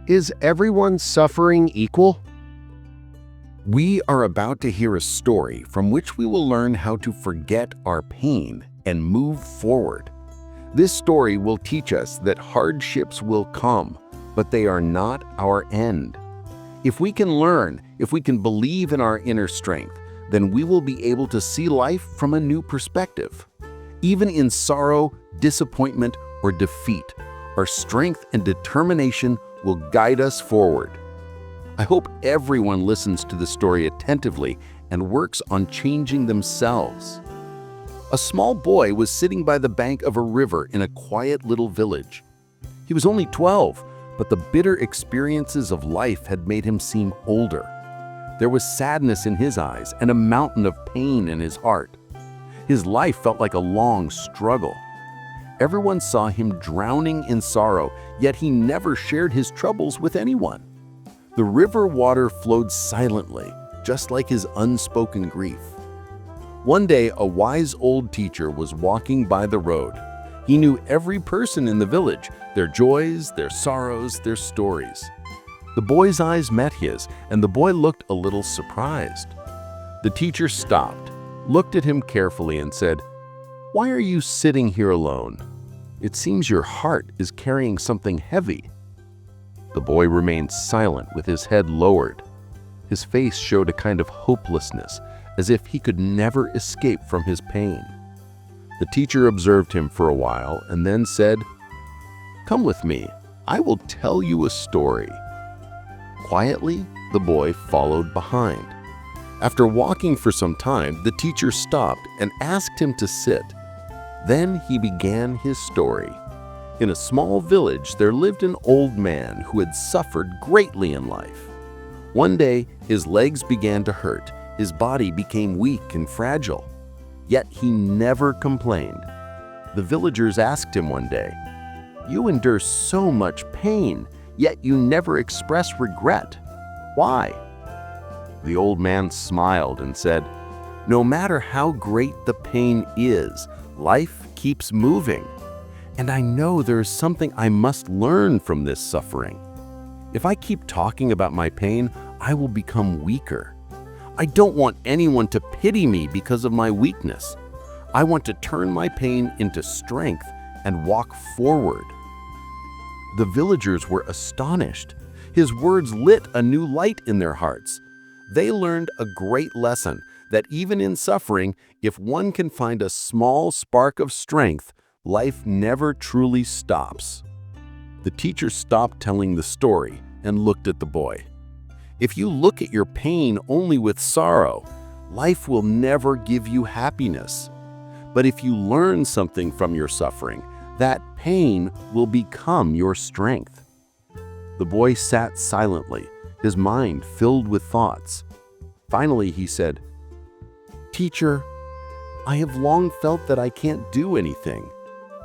Is everyone suffering equal? We are about to hear a story from which we will learn how to forget our pain and move forward. This story will teach us that hardships will come, but they are not our end. If we can learn, if we can believe in our inner strength, then we will be able to see life from a new perspective. Even in sorrow, disappointment, or defeat, our strength and determination will guide us forward. I hope everyone listens to the story attentively and works on changing themselves. A small boy was sitting by the bank of a river in a quiet little village. He was only 12, but the bitter experiences of life had made him seem older. There was sadness in his eyes and a mountain of pain in his heart. His life felt like a long struggle. Everyone saw him drowning in sorrow, yet he never shared his troubles with anyone. The river water flowed silently, just like his unspoken grief. One day, a wise old teacher was walking by the road. He knew every person in the village, their joys, their sorrows, their stories. The boy's eyes met his, and the boy looked a little surprised. The teacher stopped, looked at him carefully and said, "Why are you sitting here alone? It seems your heart is carrying something heavy." The boy remained silent with his head lowered. His face showed a kind of hopelessness, as if he could never escape from his pain. The teacher observed him for a while and then said, "Come with me, I will tell you a story." Quietly, the boy followed behind. After walking for some time, the teacher stopped and asked him to sit. Then he began his story. In a small village, there lived an old man who had suffered greatly in life. One day, his legs began to hurt, his body became weak and fragile. Yet he never complained. The villagers asked him one day, "You endure so much pain, yet you never express regret. Why?" The old man smiled and said, "No matter how great the pain is, life keeps moving. And I know there is something I must learn from this suffering. If I keep talking about my pain, I will become weaker. I don't want anyone to pity me because of my weakness. I want to turn my pain into strength and walk forward." The villagers were astonished. His words lit a new light in their hearts. They learned a great lesson that even in suffering, if one can find a small spark of strength, life never truly stops. The teacher stopped telling the story and looked at the boy. If you look at your pain only with sorrow, life will never give you happiness. But if you learn something from your suffering, that pain will become your strength. The boy sat silently, his mind filled with thoughts. Finally, he said, "Teacher, I have long felt that I can't do anything.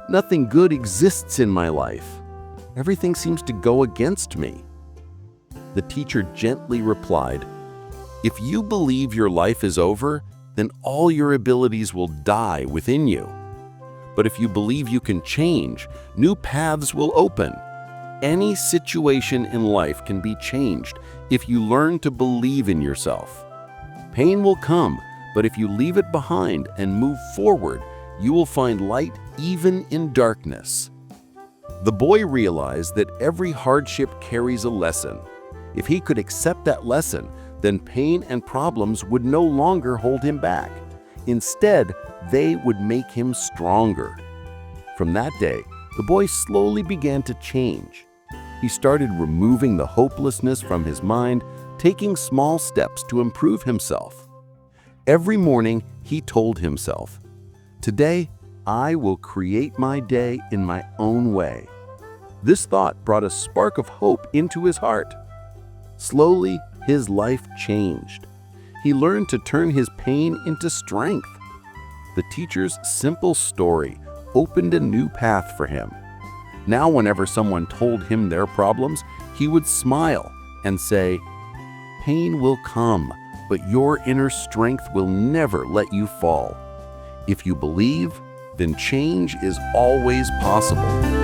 Nothing good exists in my life. Everything seems to go against me." The teacher gently replied, "If you believe your life is over, then all your abilities will die within you. But if you believe you can change, new paths will open. Any situation in life can be changed if you learn to believe in yourself. Pain will come, but if you leave it behind and move forward, you will find light even in darkness." The boy realized that every hardship carries a lesson. If he could accept that lesson, then pain and problems would no longer hold him back. Instead, they would make him stronger. From that day, the boy slowly began to change. He started removing the hopelessness from his mind, taking small steps to improve himself. Every morning, he told himself, "Today, I will create my day in my own way." This thought brought a spark of hope into his heart. Slowly, his life changed. He learned to turn his pain into strength. The teacher's simple story opened a new path for him. Now, whenever someone told him their problems, he would smile and say, "Pain will come, but your inner strength will never let you fall. If you believe, then change is always possible."